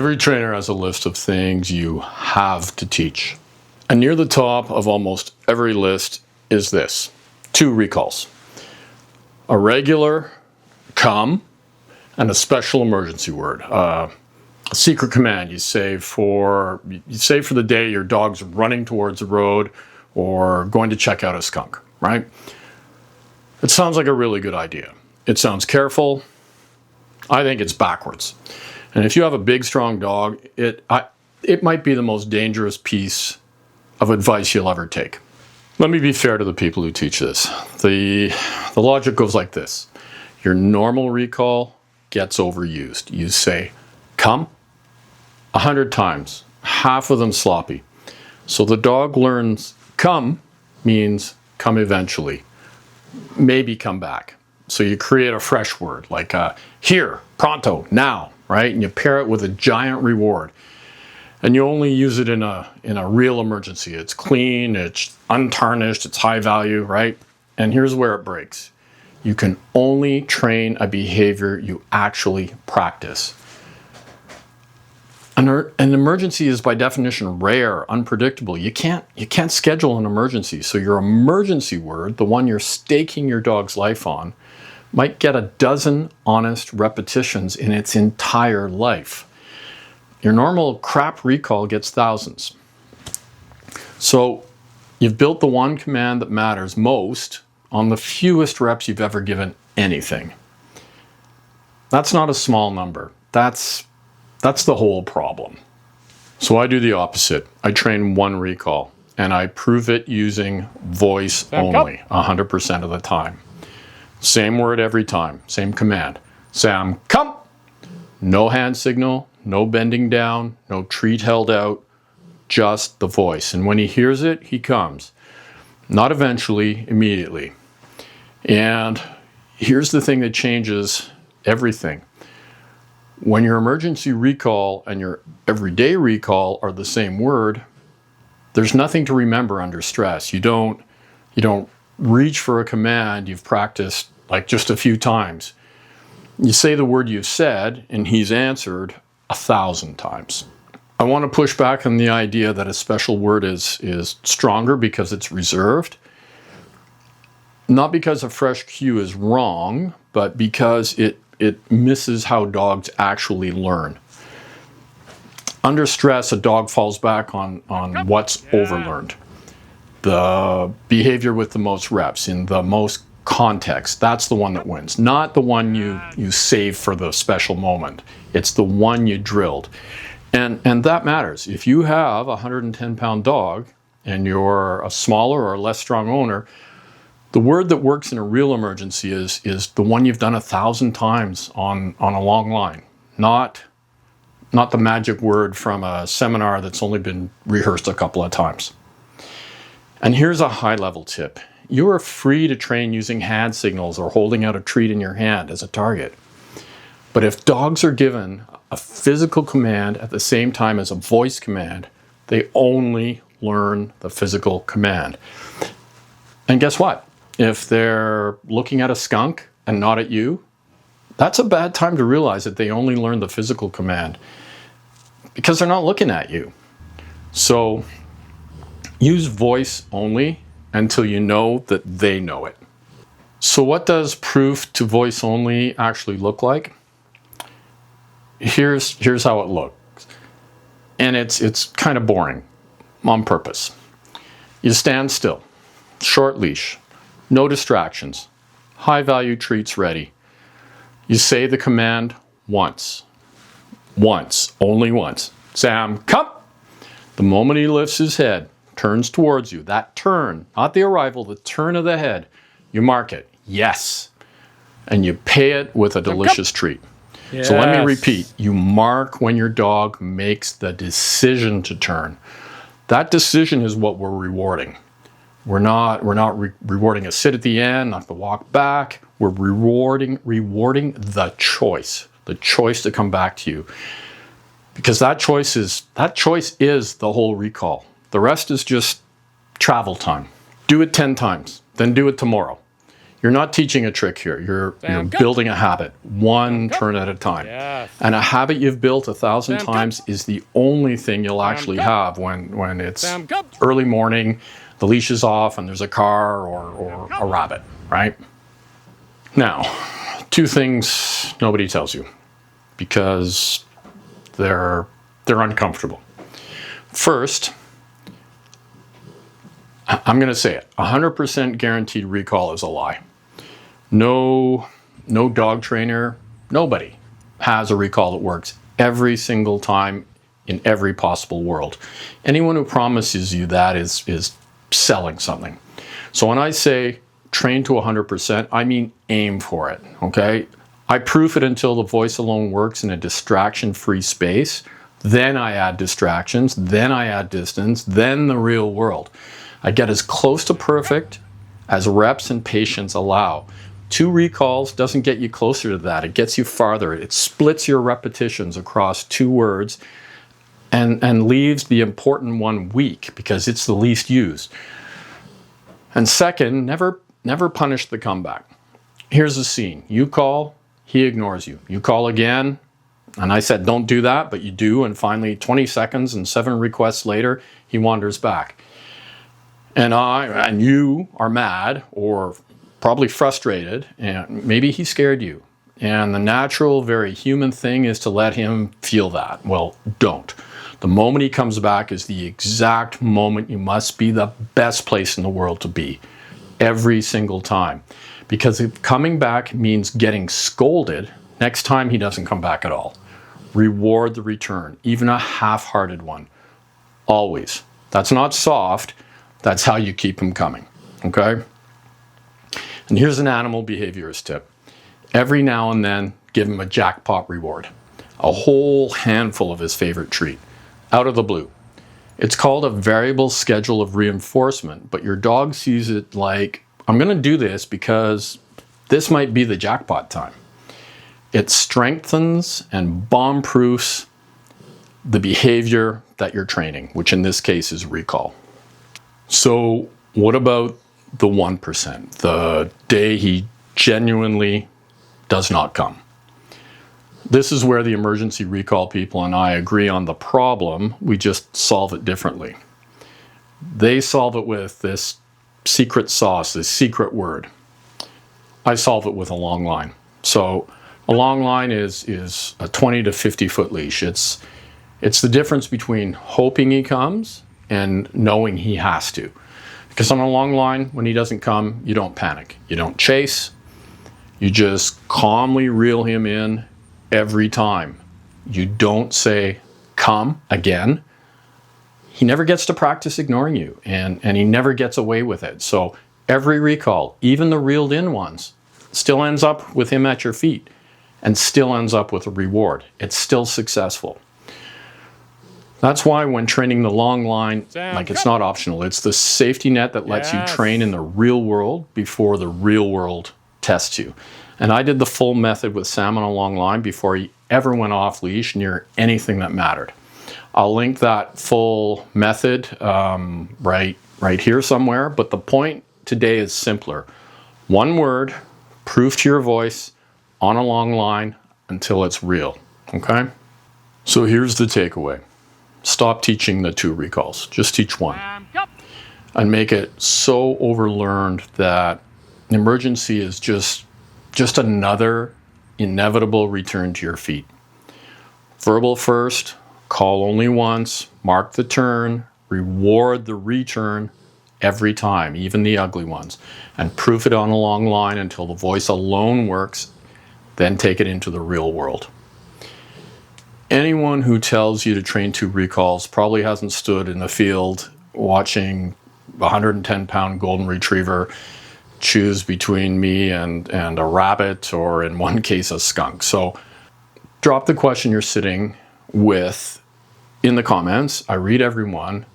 Every trainer has a list of things you have to teach. And near the top of almost every list is this: 2 recalls. A regular come and a special emergency word. A secret command you save for the day your dog's running towards the road or going to check out a skunk, right? It sounds like a really good idea. It sounds careful. I think it's backwards. And if you have a big, strong dog, it might be the most dangerous piece of advice you'll ever take. Let me be fair to the people who teach this. The logic goes like this. Your normal recall gets overused. You say, come, 100 times, half of them sloppy. So the dog learns come means come eventually, maybe come back. So you create a fresh word like here, pronto, now, right? And you pair it with a giant reward. And you only use it in a real emergency. It's clean, it's untarnished, it's high value, right? And here's where it breaks. You can only train a behavior you actually practice. An emergency is by definition rare, unpredictable. You can't schedule an emergency. So your emergency word, the one you're staking your dog's life on, might get a dozen honest repetitions in its entire life. Your normal crap recall gets thousands. So you've built the one command that matters most on the fewest reps you've ever given anything. That's not a small number. That's the whole problem. So I do the opposite. I train one recall and I prove it using voice only 100% of the time. Same word every time, same command. Sam, come! No hand signal, no bending down, no treat held out, just the voice. And when he hears it, he comes. Not eventually, immediately. And here's the thing that changes everything. When your emergency recall and your everyday recall are the same word, there's nothing to remember under stress. You don't reach for a command you've practiced like just a few times. You say the word you've said and he's answered 1,000 times. I want to push back on the idea that a special word is stronger because it's reserved. Not because a fresh cue is wrong, but because it misses how dogs actually learn. Under stress, a dog falls back on what's overlearned. The behavior with the most reps in the most context, that's the one that wins. Not the one you save for the special moment. It's the one you drilled. And that matters. If you have a 110-pound dog and you're a smaller or less strong owner, the word that works in a real emergency is the one you've done 1,000 times on a long line. Not the magic word from a seminar that's only been rehearsed a couple of times. And here's a high-level tip. You are free to train using hand signals or holding out a treat in your hand as a target. But if dogs are given a physical command at the same time as a voice command, they only learn the physical command. And guess what? If they're looking at a skunk and not at you, that's a bad time to realize that they only learned the physical command because they're not looking at you. So use voice only until you know that they know it. So what does proof to voice only actually look like? Here's how it looks. And it's kind of boring on purpose. You stand still, short leash, no distractions, high value treats ready. You say the command once, only once. Sam, come! The moment he lifts his head, turns towards you, that turn, not the arrival, the turn of the head, you mark it, yes. And you pay it with a delicious treat. Yes. So let me repeat, you mark when your dog makes the decision to turn. That decision is what we're rewarding. We're not rewarding a sit at the end, not the walk back. We're rewarding the choice to come back to you. Because that choice is the whole recall. The rest is just travel time. Do it 10 times, then do it tomorrow. You're not teaching a trick here. You're building a habit, one turn at a time. And a habit you've built 1,000 times is the only thing you'll actually have when it's early morning, the leash is off, and there's a car or a rabbit, right? Now, two things nobody tells you because they're uncomfortable. First, I'm going to say it, 100% guaranteed recall is a lie. No dog trainer, nobody has a recall that works every single time in every possible world. Anyone who promises you that is selling something. So when I say train to 100%, I mean aim for it, okay? I proof it until the voice alone works in a distraction-free space. Then I add distractions, then I add distance, then the real world. I get as close to perfect as reps and patience allow. 2 recalls doesn't get you closer to that. It gets you farther. It splits your repetitions across 2 words and leaves the important one weak because it's the least used. And second, never punish the comeback. Here's the scene. You call, he ignores you. You call again, and I said don't do that, but you do, and finally 20 seconds and 7 requests later, he wanders back. And you are mad or probably frustrated, and maybe he scared you. And the natural, very human thing is to let him feel that. Well, don't. The moment he comes back is the exact moment you must be the best place in the world to be. Every single time. Because if coming back means getting scolded, next time he doesn't come back at all. Reward the return, even a half-hearted one. Always. That's not soft. That's how you keep him coming. Okay? And here's an animal behaviorist tip. Every now and then, give him a jackpot reward. A whole handful of his favorite treat. Out of the blue. It's called a variable schedule of reinforcement, but your dog sees it like, I'm going to do this because this might be the jackpot time. It strengthens and bomb-proofs the behavior that you're training, which in this case is recall. So what about the 1%, the day he genuinely does not come? This is where the emergency recall people and I agree on the problem. We just solve it differently. They solve it with this secret sauce, this secret word. I solve it with a long line. So a long line is a 20 to 50 foot leash. It's the difference between hoping he comes and knowing he has to. Because on a long line, when he doesn't come, you don't panic. You don't chase. You just calmly reel him in every time. You don't say, come again. He never gets to practice ignoring you, and he never gets away with it. So every recall, even the reeled in ones, still ends up with him at your feet and still ends up with a reward. It's still successful. That's why when training the long line, it's not optional. It's the safety net that lets you train in the real world before the real world tests you. And I did the full method with Sam on a long line before he ever went off leash near anything that mattered. I'll link that full method right here somewhere, but the point today is simpler. One word, proof to your voice on a long line until it's real, okay? So here's the takeaway. Stop teaching the 2 recalls. Just teach 1. And make it so overlearned that emergency is just another inevitable return to your feet. Verbal first, call only once, mark the turn, reward the return every time, even the ugly ones, and proof it on a long line until the voice alone works, then take it into the real world. Anyone who tells you to train 2 recalls probably hasn't stood in the field watching a 110-pound golden retriever choose between me and a rabbit, or in one case, a skunk. So drop the question you're sitting with in the comments. I read everyone.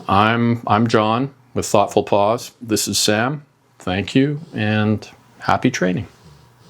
I'm John with Thoughtful Paws. This is Sam. Thank you and happy training.